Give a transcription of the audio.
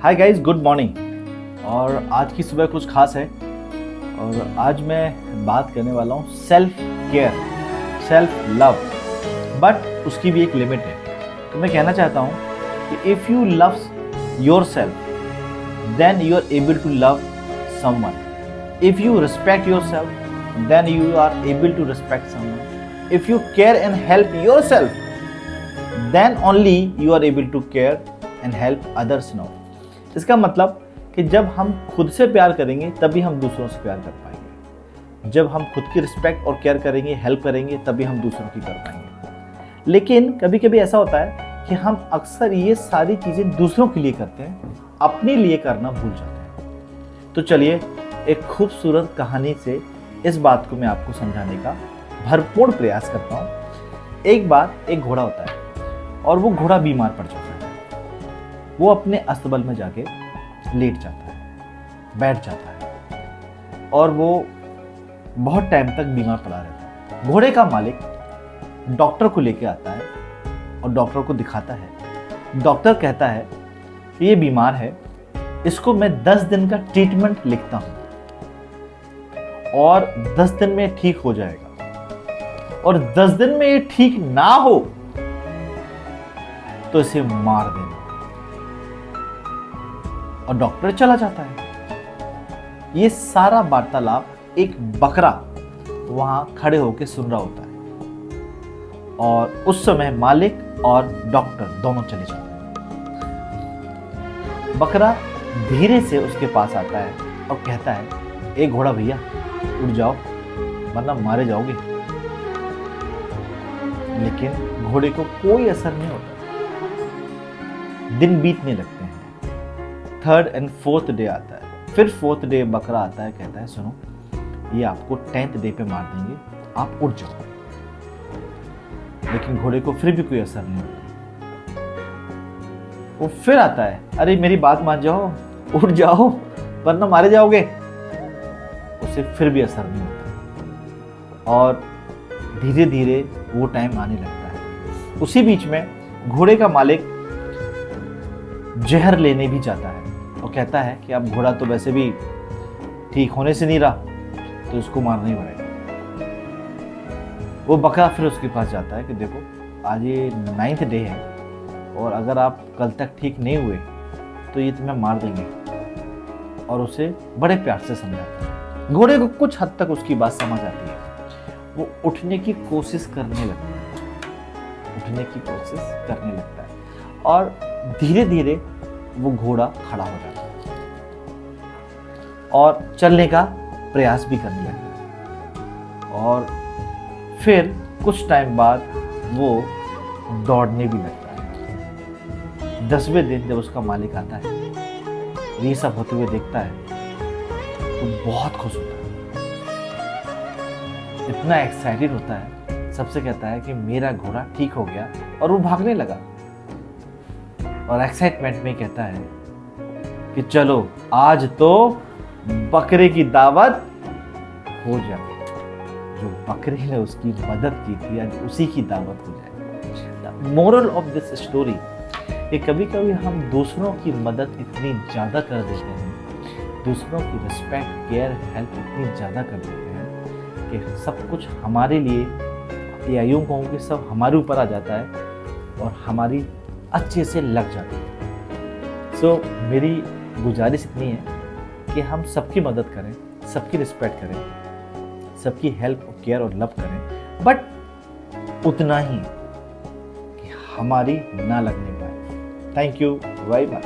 Hi guys, good morning. और आज की सुबह कुछ खास है और आज मैं बात करने वाला हूँ self care, self love. But उसकी भी एक लिमिट है। तो मैं कहना चाहता हूँ कि if you love yourself then you are able to love someone. If you respect yourself then you are able to respect someone. If you care and help yourself then only you are able to care and help others now. इसका मतलब कि जब हम खुद से प्यार करेंगे तभी हम दूसरों से प्यार कर पाएंगे। जब हम खुद की रिस्पेक्ट और केयर करेंगे, हेल्प करेंगे, तभी हम दूसरों की कर पाएंगे। लेकिन कभी कभी ऐसा होता है कि हम अक्सर ये सारी चीज़ें दूसरों के लिए करते हैं, अपने लिए करना भूल जाते हैं। तो चलिए एक खूबसूरत कहानी से इस बात को मैं आपको समझाने का भरपूर प्रयास करता हूँ। एक बार एक घोड़ा होता है और वो घोड़ा बीमार पड़ जाता है। वो अपने अस्तबल में जाके लेट जाता है, बैठ जाता है और वो बहुत टाइम तक बीमार पड़ा रहता है। घोड़े का मालिक डॉक्टर को लेके आता है और डॉक्टर को दिखाता है। डॉक्टर कहता है कि ये बीमार है, इसको मैं 10 दिन का ट्रीटमेंट लिखता हूं और 10 दिन में ठीक हो जाएगा, और 10 दिन में ये ठीक ना हो तो इसे मार देना। और डॉक्टर चला जाता है। ये सारा वार्तालाप एक बकरा वहां खड़े होकर सुन रहा होता है और उस समय मालिक और डॉक्टर दोनों चले जाते हैं। बकरा धीरे से उसके पास आता है और कहता है, ए घोड़ा भैया उठ जाओ वरना मारे जाओगे। लेकिन घोड़े को कोई असर नहीं होता। दिन बीतने लगते हैं। 3rd and 4th डे आता है। फिर 4th डे बकरा आता है, कहता है सुनो, ये आपको 10th डे पे मार देंगे, आप उठ जाओ। लेकिन घोड़े को फिर भी कोई असर नहीं होता। वो फिर आता है, अरे मेरी बात मान जाओ, उठ जाओ वरना मारे जाओगे। उसे फिर भी असर नहीं होता और धीरे धीरे वो टाइम आने लगता है। उसी बीच में घोड़े का मालिक जहर लेने भी जाता है और कहता है कि अब घोड़ा तो वैसे भी ठीक होने से नहीं रहा, तो इसको मारना ही पड़ेगा। वो बकरा फिर उसके पास जाता है कि देखो आज ये 9th डे है और अगर आप कल तक ठीक नहीं हुए तो ये तुम्हें मार देंगे, और उसे बड़े प्यार से समझाता है। घोड़े को कुछ हद तक उसकी बात समझ आती है। वो उठने की कोशिश करने लगता है और धीरे धीरे वो घोड़ा खड़ा हो जाता है और चलने का प्रयास भी करने लगता है। और फिर कुछ टाइम बाद वो दौड़ने भी लगता है। 10वें दिन जब उसका मालिक आता है, ये सब होते हुए देखता है, तो बहुत खुश होता है, इतना एक्साइटेड होता है। सबसे कहता है कि मेरा घोड़ा ठीक हो गया, और वो भागने लगा और एक्साइटमेंट में कहता है कि चलो आज तो बकरे की दावत हो जाए। जो बकरे ने उसकी मदद की थी आज उसी की दावत हो जाए। मोरल ऑफ दिस स्टोरी, कि कभी कभी हम दूसरों की मदद इतनी ज़्यादा कर देते हैं, दूसरों की रिस्पेक्ट, केयर, हेल्प इतनी ज़्यादा कर देते हैं कि सब कुछ हमारे लिए, या यूँ कहूँ कि सब हमारे ऊपर आ जाता है और हमारी अच्छे से लग जाती है। सो मेरी गुजारिश इतनी है कि हम सबकी मदद करें, सबकी रिस्पेक्ट करें, सबकी हेल्प, केयर और लव करें, बट उतना ही कि हमारी ना लगने पाए। Thank you very much.